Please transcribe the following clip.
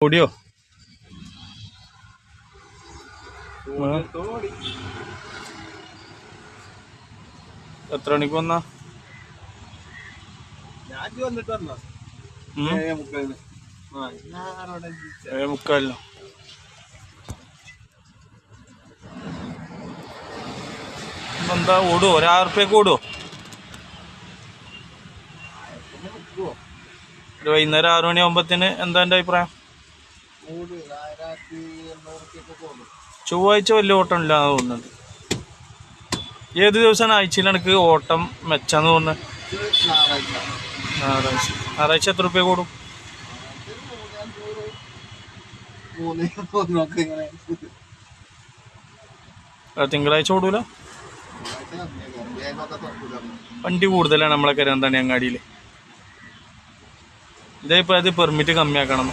ഓടിയോ? എത്ര മണിക്ക് വന്നാ? 7:45. എന്താ ഓടുവോ? 1,000 റുപ്യക്ക് ഓടുവോ? ഒരു വൈകുന്നേരം 6 മണിയാകുമ്പത്തിന് എന്താ എൻ്റെ അഭിപ്രായം? ചൊവ്വാഴ്ച വലിയ ഓട്ടം ഇല്ലാന്ന് തോന്നുന്നുണ്ട്. ഏത് ദിവസമാണ് ആഴ്ചയിൽ എനിക്ക് ഓട്ടം മെച്ചാന്ന് തോന്നുന്നത്? ഞായറാഴ്ച എത്ര റുപ്യ കൂടും? തിങ്കളാഴ്ച ഓടൂല? വണ്ടി കൂടുതലാണ് നമ്മളെ കരുവന്താണി അങ്ങാടിയിൽ. ഇതേപ്പോൾ അത് പെർമിറ്റ് കമ്മിയാക്കണം.